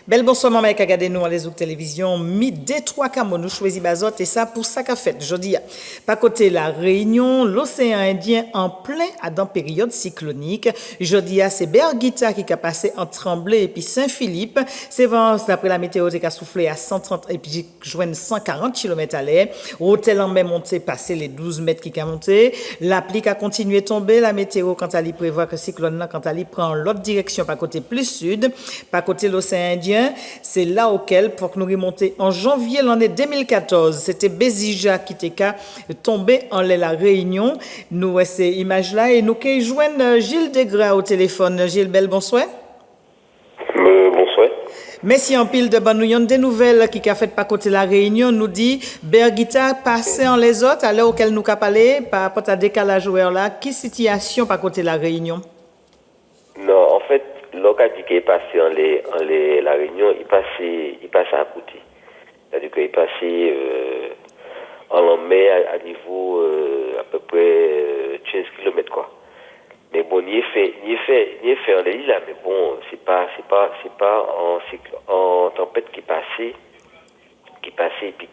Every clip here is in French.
Belle bonsoir, maman, qui a regardé nous à les autres télévisions. Mi Détroit Camo, nous choisit Bazot et ça pour ça qu'a fait. Je dis, pas côté la Réunion, l'océan Indien en plein à dans période cyclonique. Je dis, c'est Berguita qui a passé en Tremblay et puis Saint-Philippe. C'est vent, d'après la météo, qui a soufflé à 130 et puis joint 140 km à l'heure. Hôtel en même monté, passé les 12 mètres qui a monté. L'appli a continué de tomber. La météo, quand elle y prévoit que cyclone, quand elle y prend l'autre direction, par côté plus sud, par côté l'océan Indien, c'est là auquel, pour que nous remonter en janvier l'année 2014, c'était Bézija qui était tombé en la Réunion. Nous, ces images-là, et nous qui joignent Gilles Desgras au téléphone. Gilles, belle bonsoir. Bonsoir. Merci en pile de bonnes nous des nouvelles qui a fait pas côté la Réunion nous dit Berguita passé en les autres à l'heure auquel nous qu'a parlé par rapport à décalage horaire là qui situation pas côté la Réunion. Non, en fait, l'OCA dit qu'il est passé la Réunion, il passait à côté. C'est-à-dire qu'il est passé en mer à niveau à peu près 15 km quoi. Mais bon, il est fait en l'île là, mais bon, c'est pas en tempête qui passait et puis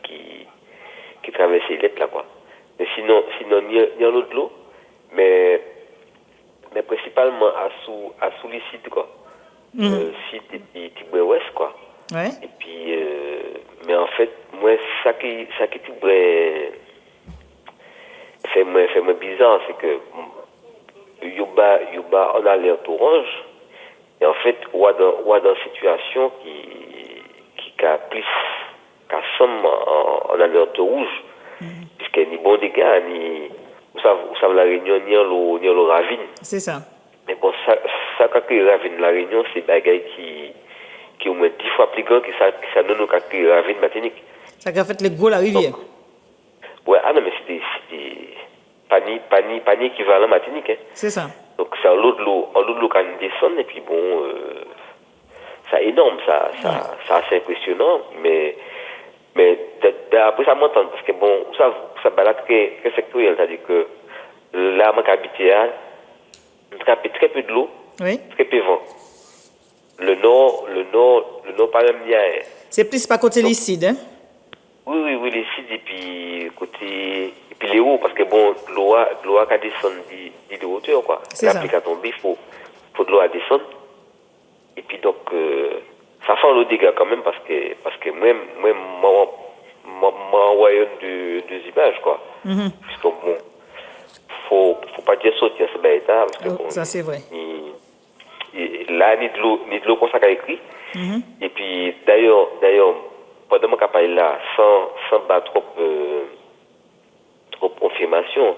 qui traversait l'île là quoi. Mais sinon il y a l'autre de l'eau, mais principalement à sous les sites quoi. Site et ouest quoi. Ouais. Et puis mais en fait moi ça qui fait moi bizarre c'est que Yuba on a alerte orange et en fait ou dans situation qui a plus qu'à somme en alerte rouge puisqu'il n'y a ni bon dégâts ni vous savez la Réunion ni le ravine. C'est ça. Mais bon, ça quand il ravine la Réunion, c'est bagaille qui au moins 10 fois plus grand que ça donne quand il ravine Martinique. Ça a fait les gros la rivière. Donc, ouais, non, mais c'était pas ni équivalent Martinique. Hein. C'est ça. Donc, c'est en l'eau de l'eau quand il descend, et puis bon, c'est énorme, ça assez impressionnant, mais après ça m'entend, parce que bon, ça balade très sectoriel, c'est-à-dire que là, moi qui habite très peu de l'eau, Oui. très peu de vent. Le nord, pas même bien. C'est plus pas côté Licide, hein? Oui, les sites et puis les hauts, parce que bon, l'eau a descendre de hauteur, quoi. C'est la ça. pluie a tombé, il faut de l'eau à descendre. Et puis donc, ça fait un dégâts quand même, parce que moi, m'envoyer deux images, quoi. Parce que bon, faut pas dire sortir ce bêta, parce que Oh, bon, ça c'est vrai. là, ni de l'eau comme ça qu'a écrit. Et puis, d'ailleurs, pendant mon campagne là, sans battre trop confirmation,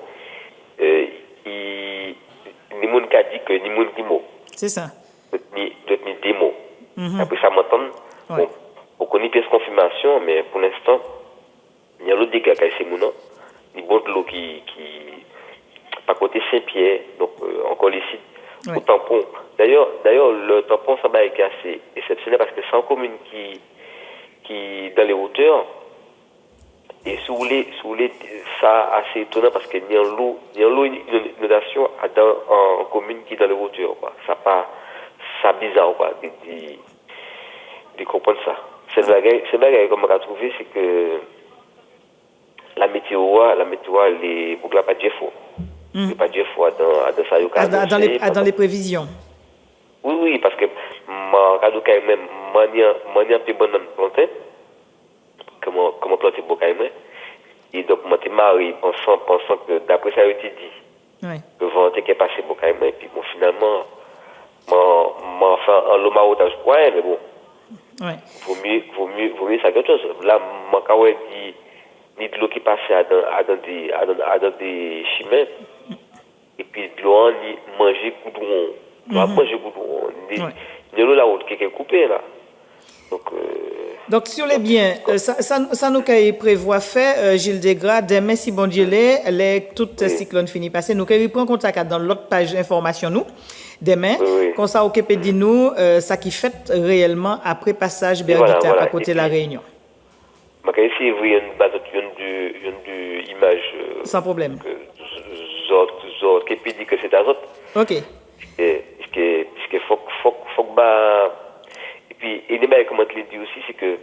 ni moun qui a dit que ni moun qui mot. C'est ça. Ni des mots. Après ça m'entend. Ouais. Bon, on connaît pièce confirmation, mais pour l'instant, il y a l'autre dégâts qui a ces mounons. Ni bon de l'eau qui pas côté Saint-Pierre, donc encore les sites. Ouais. Au tampon. D'ailleurs, le tampon, ça va être assez exceptionnel parce que c'est une commune qui dans les hauteurs, et sous les, ça assez étonnant parce qu'il y a l'eau, inondation en commune qui est dans les hauteurs, quoi. Ça bizarre, quoi, de comprendre ça. C'est bagaille, comme on a trouvé, c'est que la météo, elle est beaucoup pas de faux. C'est pas de faux dans ça, Dans les prévisions. Oui, parce que quand même, mania petit bonhomme planté, comment planter bocaille moi. Et donc, moi, t'es marié pensant que d'après ça, a été dit, Ouais. le vent est passé bocaille moi. Et puis, bon, finalement, enfin, en l'homme à otage, ouais, mais bon, Ouais. vaut mieux ça qu'autre chose. Là, moi, quand on dit, ni de l'eau qui passait à dans des chemins, et puis de l'eau, ni manger goudron. Manger goudron. Ni l'eau la route qui est coupée, là. Donc, sur les biens, ça nous prévoit faire, Gilles Desgras, demain, si bon Dieu l'est, toute cyclone finit passer, nous prendre contact dans l'autre page information, nous, demain, comme ça, OK, peut dire nous, ça qui fait réellement après passage Berguita à côté de la Réunion. Je vais essayer de voir une base d'une image. Sans problème. Qui peut dire que c'est azot. OK. Puisque faut que puis et les bails comment te le dit aussi c'est que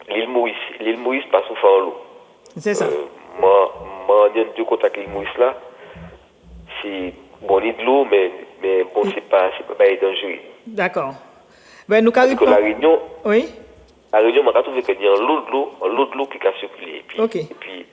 l'île Maurice passe au en l'eau. C'est ça. Moi on a deux contacts l'île Maurice là. C'est bon il y a de l'eau mais bon c'est pas dangereux. D'accord. Ben nous Parce que la Réunion oui. La Réunion m'a trouvé qu'il y a un lot de l'eau qui a circulé et puis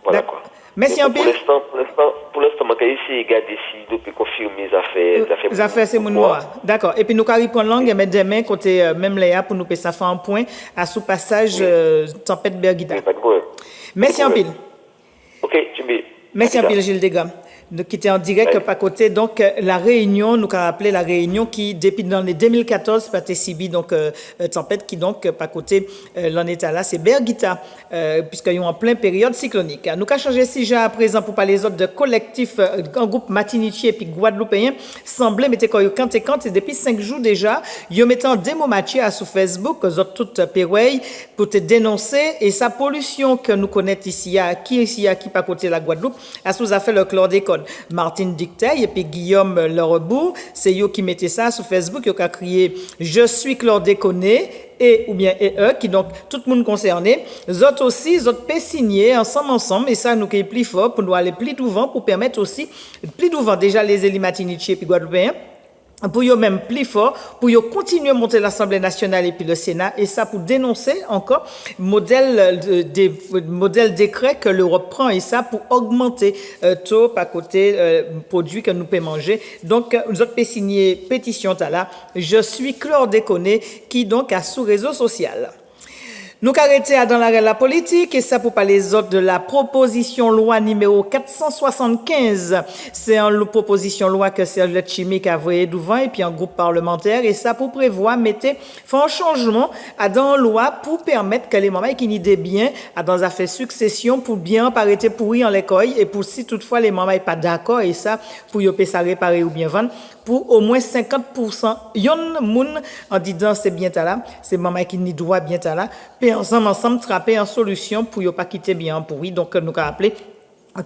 voilà quoi. Merci un peu. Pour l'instant, je vais essayer de regarder si je peux confirmer les affaires. C'est mon noir. D'accord. Et puis, nous allons prendre langue et mettre demain, côté même Léa, pour nous faire ça faire un point à sous passage tempête Berguida. Oui, pas de problème. Merci un pile. Ok, tu me. Merci un pile, Gilles Degas. Qui était en direct par côté donc la Réunion nous a appelé la Réunion qui depuis dans les 2014 participe donc tempête qui donc par côté l'en état là c'est Berguita puisqu'ils ont en plein période cyclonique nous a changé sujet à présent pour parler les autres de collectif en groupe Martiniquais et puis Guadeloupéen semblait mettre quand et depuis 5 jours déjà ils mettent en démo matché à sur Facebook aux autres toute pérouille pour te dénoncer et sa pollution que nous connaissons ici à qui par côté la Guadeloupe à sous a fait le chlordécone Martine Dictay et puis Guillaume Lerebourg, c'est eux qui mettaient ça sur Facebook, ils ont crié je suis chlordéconé et ou bien et eux qui donc tout le monde concerné, les autres aussi, les autres peut signer ensemble et ça nous qui est plus fort pour nous aller plus devant pour permettre aussi plus devant déjà les élites Martiniquais et puis Guadeloupéens pour eux même plus fort, pour eux continuer à monter l'Assemblée nationale et puis le Sénat, et ça pour dénoncer encore modèle décret que l'Europe prend, et ça pour augmenter taux par côté produits que nous pouvons manger. Donc, nous autres pouvons signer pétition là, je suis chlordéconé, qui donc a sous réseau social. Nous arrêtons dans la politique et ça pour parler les autres de la proposition loi numéro 475. C'est une proposition loi que Serge Chimique a voyé devant et puis un groupe parlementaire et ça pour prévoir faire un changement dans la loi pour permettre que les mamans qui n'y des biens dans la fait succession pour bien pas arrêter pourri en l'école et pour si toutefois les mamans pas d'accord et ça pour y peut ça réparer ou bien vendre pour au moins 50% yon moun en disant c'est bien là c'est maman qui n'y doit bien là puis ensemble trapper en solution pour y pas quitter bien pourri donc nous avons appelé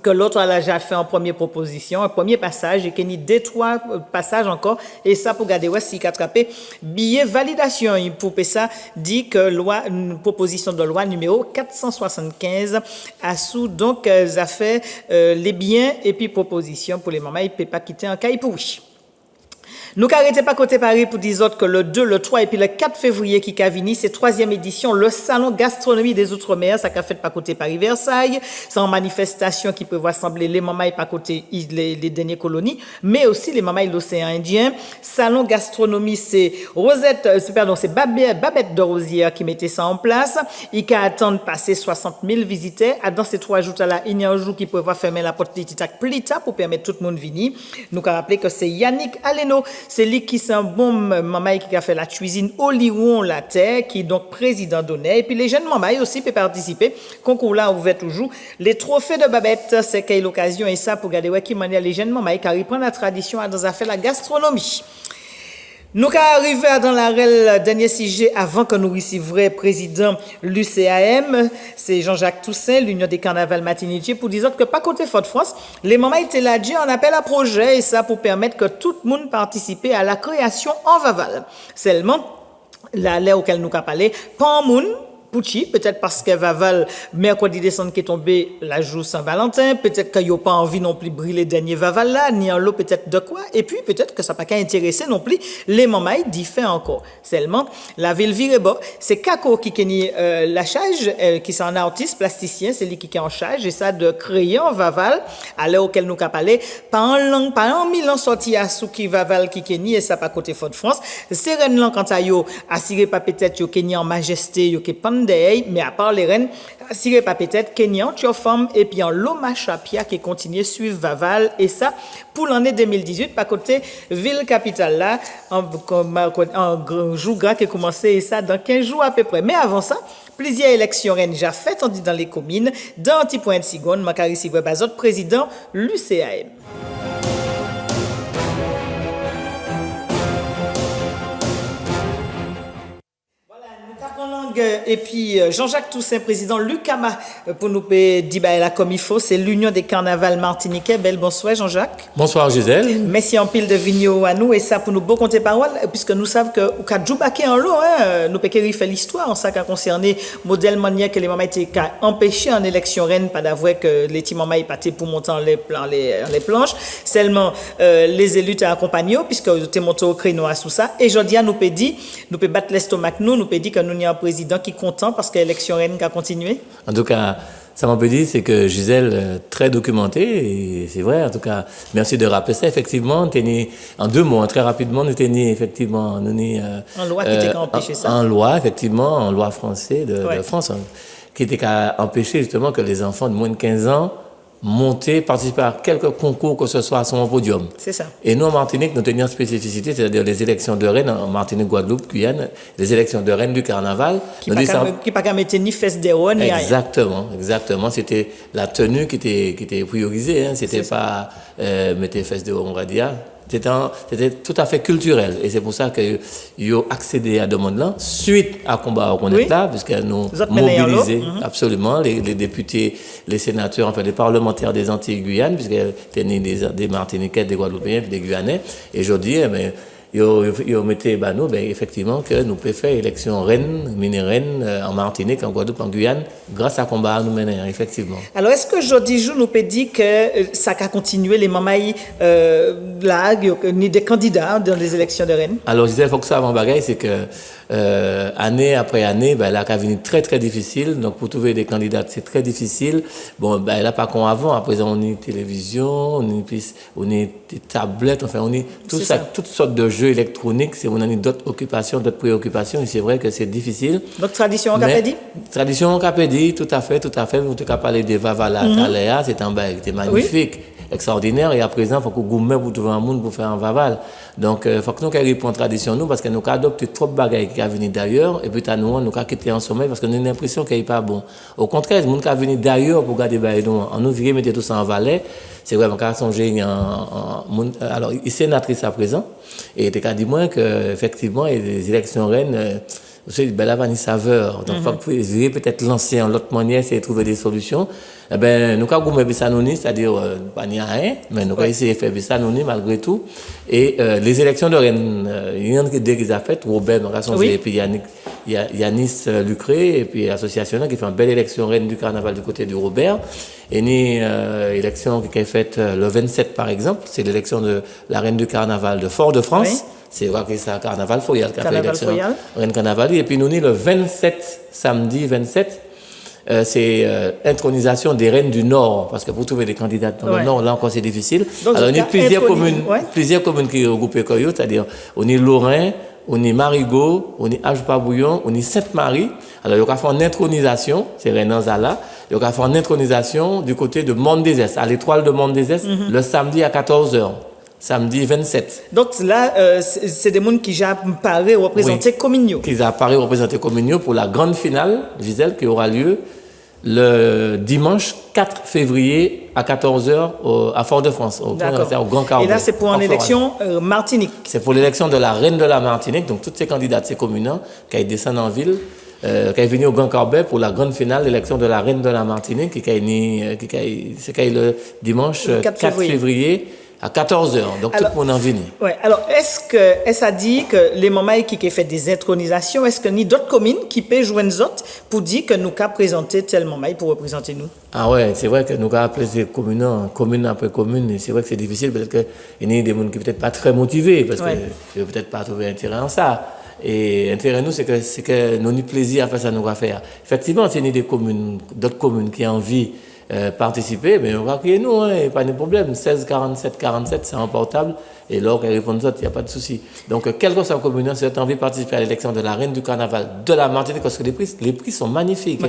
que l'autre a déjà fait en première proposition, un premier passage et qu'il y a 2-3 passages encore et ça pour garder ouais si attraper billet validation pour ça dit que loi une proposition de loi numéro 475 a sous donc ça fait les biens et puis proposition pour les mamans il peut pas quitter un caille pourri. Nous arrêtons pas côté Paris pour dire autres que le 2, le 3 et puis le 4 février qui a venu, c'est 3e édition, le salon gastronomie des Outre-mer, ça qu'a fait pas côté Paris Versailles, c'est en manifestation qui peut rassembler les mamans pas côté les dernières colonies, mais aussi les mamans de l'océan Indien. Salon gastronomie, c'est c'est Babette de Rosière qui mettait ça en place, il qui attend passer 60 000 visiteurs, dans ces 3 jours là, il y a un jour qui peut fermer la porte plita pour permettre tout le monde venir. Nous avons rappelé que c'est Yannick Aleno. C'est lui qui c'est un bon maman qui a fait la cuisine au Liron la terre qui est donc président d'honneur et puis les jeunes mamans aussi peuvent participer concours là ouvert toujours les trophées de Babette c'est quelle l'occasion et ça pour garder qui manière les jeunes mamans qui reprend la tradition dans affaire la gastronomie. Nous arrivons dans la dernier sujet avant que nous recevions président l'UCAM, c'est Jean-Jacques Toussaint, l'Union des carnavals martiniquais, pour dire que pas côté Fort-France, les mamans étaient là, on appelle à projet et ça pour permettre que tout le monde participe à la création en Vaval. Seulement, l'heure auquel nous avons parlé, pas un monde. Pouchi, peut-être parce que Vaval, mercredi décembre qui est tombé la jour Saint-Valentin, peut-être qu'il n'y a pas envie non plus de brûler les derniers Vaval là, ni en l'eau peut-être de quoi, et puis peut-être que ça n'a pas qu'à intéresser non plus les mamans d'y faire encore. Seulement, la ville Virebo, c'est Kako qui est la charge, qui est un artiste plasticien, c'est lui qui est en charge, et ça de créer un Vaval, à l'heure auquel nous avons parlé, pas un mille ans sorti à Souki Vaval qui est et ça pas côté Fort-de-France, c'est Rennes quant à yo, assuré pas peut-être yo qui en majesté, yo qui mais à part les reines, assuré pas peut-être Kenyan, Tchofam et puis en Loma Chapia qui continue suivre Vaval et ça pour l'année 2018 par côté ville capitale là en jour gras qui a commencé et ça dans 15 jours à peu près. Mais avant ça, plusieurs élections reines déjà faites dans les communes dans petit point de seconde, Macari Sivre Bazot président l'UCAM. et puis Jean-Jacques Toussaint, président Lucama, pour nous dire là comme il faut, c'est l'Union des carnavals martiniquais. Belle bonsoir Jean-Jacques. Bonsoir Gisèle. Merci en pile de vigno à nous et ça pour nous beau compter parole, puisque nous savons que au cas de en l'eau, nous peut fait l'histoire en ça qui a concerné modèle manière que les mamans étaient empêchés en élection reine, pas d'avouer que les petits mamans étaient pour monter en les planches, seulement les élus t'ont accompagné, puisque tu es monté au créneau à sous ça, et aujourd'hui nous peut dire, nous peut battre l'estomac nous peut dire que nous avons un président qui est content parce que l'élection reine a continué. En tout cas, ça m'a peut dire, c'est que Gisèle, très documentée, et c'est vrai, en tout cas, merci de rappeler ça. Effectivement, en 2 mois, très rapidement, nous étions effectivement, en loi qui était empêché ça. En loi, effectivement, en loi française de France, qui était qu'à empêcher justement que les enfants de moins de 15 ans monter, participer à quelques concours que ce soit à son podium. C'est ça. Et nous, en Martinique, nous tenions une spécificité, c'est-à-dire les élections de reine, en Martinique, Guadeloupe, Guyane, les élections de reine du carnaval. Qui pas qu'à mettre ni fesses des roues, ni rien. Exactement. C'était la tenue qui était priorisée, hein. C'était pas, mettre fesses des roues, on va dire. C'était tout à fait culturel. Et c'est pour ça qu'ils ont accédé à ce demande-là, suite à combat qu'on est là, puisque nous mobilisé absolument les députés, les sénateurs, enfin les parlementaires des Antilles-Guyane, puisqu'il y a des Martiniquais, des Guadeloupéens, des Guyanais. Et aujourd'hui, ils ont mis effectivement que nous pouvons faire élection reine, mini-reine, en Martinique, en Guadeloupe, en Guyane, grâce à combat nous mener, effectivement. Alors, est-ce que aujourd'hui, nous peut dire que ça a continué les mamaïs là, ni des candidats dans les élections de reine? Alors, je disais, il faut que ça avant bagaille, c'est que année après année, la cabinet très très difficile. Donc pour trouver des candidats, c'est très difficile. Bon, là pas comme avant. À présent, on est télévision, on est des tablettes, enfin on est toutes sortes de jeux électroniques. C'est on a d'autres occupations, d'autres préoccupations. Et c'est vrai que c'est difficile. Donc tradition en Capédie. Tradition en Capédie, tout à fait. En tout cas, parler des Vavala, Taléa, c'était magnifique. Oui. Extraordinaire, et à présent, il faut que gourmet pour trouver un monde pour faire un vaval. Donc, il faut que nous répondions tradition nous, parce que nous adopté trop de bagages qui viennent d'ailleurs, et puis nous avons quitté en sommeil parce que nous avons l'impression qu'il n'est pas bon. Au contraire, les gens qui viennent d'ailleurs pour garder les nous, en nous virer, mettre tout ça en valet, c'est vraiment qu'à songer alors, il est sénatrice à présent, et il a dit moi que, effectivement, les élections reines, c'est une belle saveur. Donc, il faut peut-être lancer en l'autre manière, c'est trouver des solutions. Eh ben, nous avons goûté Bissanoni, c'est-à-dire, pas ni rien, mais nous avons essayé de faire Bissanoni malgré tout. Et, les élections de Rennes, il y en a qui ont fait, Robert, nous avons et puis Yanis Lucré, et puis l'association qui fait une belle élection Rennes du carnaval du côté du Robert. Et une élection qui est faite le 27, par exemple, c'est l'élection de la Reine du carnaval de Fort-de-France. Oui. C'est vrai que c'est un carnaval Foyal qui a fait l'élection. Reine Carnaval. Et puis nous, le 27, samedi 27, c'est intronisation des reines du Nord. Parce que pour trouver des candidats dans le Nord, là encore, c'est difficile. Donc, alors, il y a plusieurs communes qui regroupent Koyo, c'est-à-dire, on est Lorrain, on est Marigot, on est Ajpa-Bouillon, on est Sainte-Marie. Alors, il y a fait une intronisation, c'est Renan Zala. Il y a fait une intronisation du côté de Mont-des-Est, à l'étoile de Mont-des-Est, le samedi à 14h. Samedi 27. Donc là, c'est des gens qui apparaissent représenter Comigno. Qui apparaissent représenter Comigno pour la grande finale, Gisèle, qui aura lieu le dimanche 4 février à 14h à Fort-de-France, au Grand Carbet. Et là, c'est pour une élection Martinique. C'est pour l'élection de la reine de la Martinique. Donc, toutes ces candidates, ces communants, qui descendent en ville, qui est venu au Grand Carbet pour la grande finale, l'élection de la reine de la Martinique, c'est le dimanche 4 février. À 14h, donc alors, tout le monde en vient. Ouais. Alors, est-ce a dit que les mamans qui fait des intronisations, est-ce que ni d'autres communes qui peuvent jouer nous autres pour dire que nous avons présenté tel maman pour représenter nous? Ah ouais, c'est vrai que nous avons appelé ces commune après commune, et c'est vrai que c'est difficile, peut-être qu'il y a des gens qui ne sont peut-être pas très motivés, parce que ne peut-être pas trouver intérêt en ça. Et l'intérêt nous, c'est que nous avons plaisir à faire ça, nous va faire. Effectivement, c'est d'autres communes qui ont envie participer, mais on va crier nous, pas de problème. 16 47 47, c'est un portable. Et là, on répond ça, il n'y a pas de souci. Donc, quelle que soit la commune, si tu as envie de participer à l'élection de la reine du carnaval de la Martinique, parce que les prix sont magnifiques.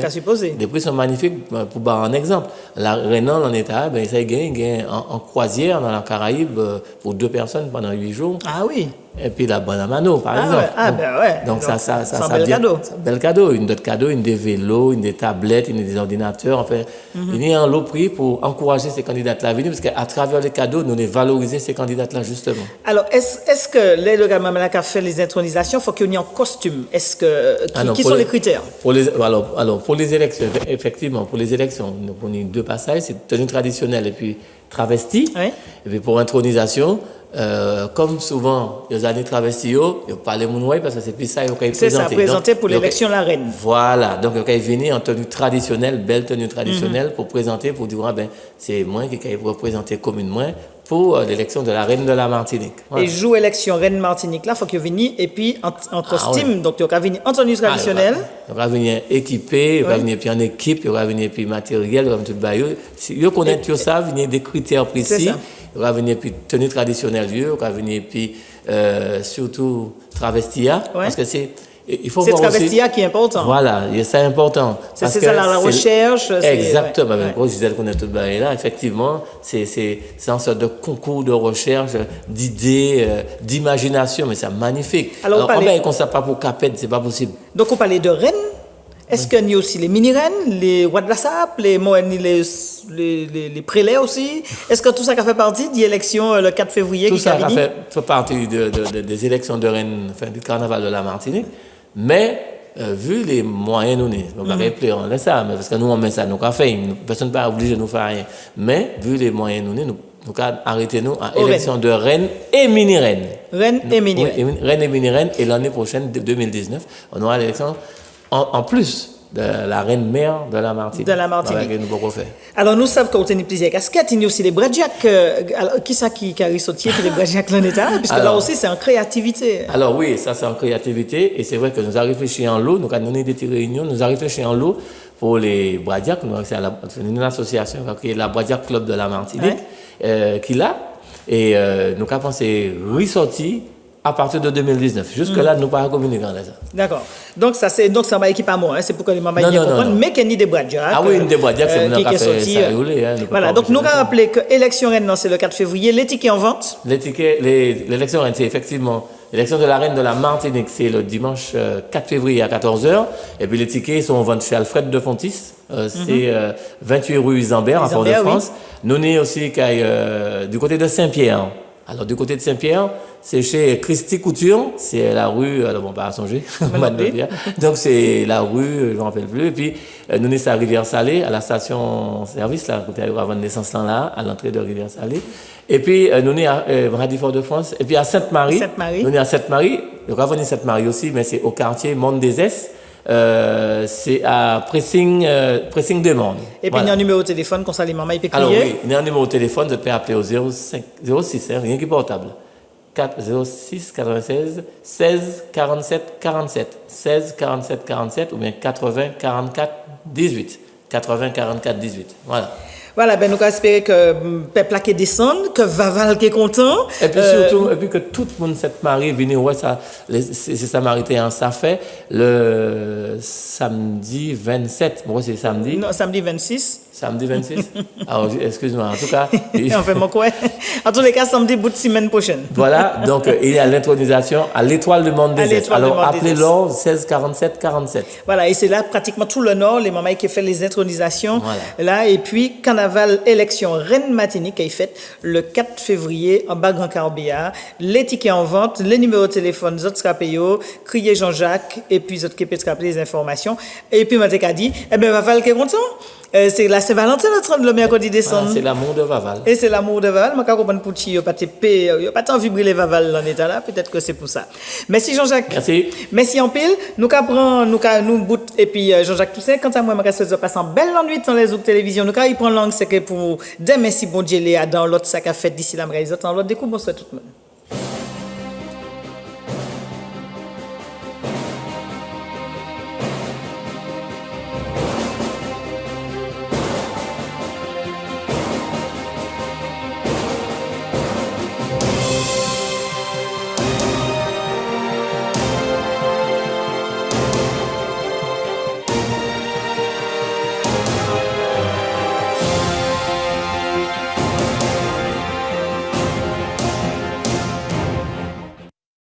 Les prix sont magnifiques. Pour voir un exemple, la reine en état, ça gagne en croisière dans la Caraïbe pour 2 personnes pendant 8 jours. Ah oui. et puis la bonne à mano, par exemple. Ouais. Ah, ben ouais. Donc, ça c'est un bel cadeau. C'est un bel cadeau. Une d'autres cadeaux, une des vélos, une des tablettes, une des ordinateurs. Enfin, il y a un lot prix pour encourager ces candidats-là à venir, parce qu'à travers les cadeaux, nous les valoriser ces candidats-là, justement. Alors, est-ce que le gouvernement a fait les intronisations, il faut qu'il y ait en costume? Qui sont les critères? Alors, pour les élections, effectivement, pour les élections, on a deux passages, c'est tenue traditionnelle et puis travesti. Oui. Et puis pour intronisation, comme souvent, les années travestis, ils parlent mon parce que c'est plus ça qu'ils présentent. C'est ça, présenté pour l'élection de la reine. Voilà, donc ils viennent en tenue traditionnelle, belle tenue traditionnelle, pour présenter, pour dire, c'est moi qui vais représenter commune moi pour l'élection de la reine de la Martinique. Voilà. Et joue élection reine Martinique là, il faut qu'il vienne et puis en costume, ouais. Donc il va venir en tenue traditionnelle. Il va venir équipé, il va venir puis en équipe, il va venir puis matériel, il va venir tout baillot. Si vous connaissez tout ça, venir des critères précis. Il va venir puis tenue traditionnelle, il va venir puis surtout travestia, parce que c'est il faut c'est voir travestia aussi, qui est important. Voilà, c'est important. C'est ça la recherche. Exactement. Ouais. Quand je disais qu'on est tout là, effectivement, c'est une sorte de concours de recherche, d'idées, d'imagination, mais c'est magnifique. Alors on ne ça pas pour capette, c'est pas possible. Donc on parlait de reines. Est-ce qu'il y a aussi les mini-reines, les rois de la sape, les les prélats aussi? Est-ce que tout ça fait partie de l'élection le 4 février? Tout ça fait partie des élections de reines, enfin, du carnaval de la Martinique. Mais, vu les moyens nous, on va rappeler, on laisse ça, parce que nous, on met ça, nous, on fait, personne n'est pas obligé de nous faire rien. Mais, vu les moyens nous arrêtez-nous à élection de reines et mini-reines. Reines et mini-reines. Reines et mini-reines, et l'année prochaine, 2019, on aura l'élection en plus de la reine mère de la Martinique. De la Martinique. Alors, nous savons qu'on a plusieurs casquettes. Il y a aussi les bradjaks. Qui ça qui a rissotier pour les bradjaks dans l'État? Puisque là aussi, c'est en créativité. Alors, oui, ça, c'est en créativité. Et c'est vrai que nous avons réfléchi en lot. Nous avons donné des réunions. Nous avons réfléchi en lot pour les bradjaks. C'est une association qui est la Bradjak Club de la Martinique, qui l'a. Et nous avons pensé ressortir à partir de 2019. Jusque-là, nous ne pouvons pas communiquer dans ça. D'accord. Donc, c'est un équipement, c'est pour que les mamans bien comprennent, mais qu'il y a des bradjaks. Ah oui, des bradjaks, c'est mon sorti. Voilà, donc nous avons rappelé que l'élection reine, c'est le 4 février. Les tickets en vente? L'élection reine, c'est effectivement l'élection de la reine de la Martinique, c'est le dimanche 4 février à 14h. Et puis les tickets sont en vente chez Alfred de Fontis. C'est 28 rue Isambert, à Fort-de-France. Nous sommes aussi du côté de Saint-Pierre. Alors, du côté de Saint-Pierre, c'est chez Christy Couture, c'est la rue, alors bon, pas à songer, donc c'est la rue, je ne me rappelle plus, et puis nous sommes à Rivière-Salée, à la station-service, là, côté avant de naissance là, à l'entrée de Rivière-Salée, et puis nous sommes à Radifort-de-France, et puis à Sainte-Marie, nous sommes à Sainte-Marie, le Ravani Sainte-Marie aussi, mais c'est au quartier Monde des Es. C'est à Pressing de Monde. Et puis il y a un numéro de téléphone qu'on s'allie maman, il peut crier. Alors oui, il y a un numéro de téléphone, vous pouvez appeler au 06, rien qui est portable. 06 96 16 47 47 16 47 47 ou bien 80 44 18 80 44 18. Voilà, nous espérons que le peuple qui descend, que Vaval qui est content. Et puis surtout, que tout le monde cette mariée vienne, c'est Samaritain, ça fait le samedi 27. Moi, c'est samedi. Non, samedi 26. Samedi 26? Alors, excuse-moi, en tout cas. En tous les cas, samedi, bout de semaine prochaine. Voilà, donc il y a l'intronisation à l'Étoile du Monde des Est. Alors, appelez-le 16 47 47. Voilà, et c'est là pratiquement tout le Nord, les mamans qui font les intronisations. Voilà. Là, et puis, carnaval, élection Reine Martinique qui est faite le 4 février en bas Grand Carbéa. Les tickets en vente, les numéros de téléphone, les autres scapéos, criez Jean-Jacques, et puis les autres qui peuvent les informations. Et puis, Matek a dit, Vaval qui est content. C'est la Saint-Valentin le mercredi décembre. C'est l'amour de Vaval. Et c'est l'amour de Vaval. Je comprends pour qui il n'y a pas tant vibrer Vaval dans l'état là. Peut-être que c'est pour ça. Merci Jean-Jacques. Merci. Merci en pile. Nous bout et puis Jean-Jacques Toussaint. Quant à moi, je vais passer en belle nuit dans les autres télévisions. Nous il prend langue c'est que pour demain si bon Dieu est dans l'autre sac à fête d'ici là. Dans l'autre découvre bonsoir tout le monde.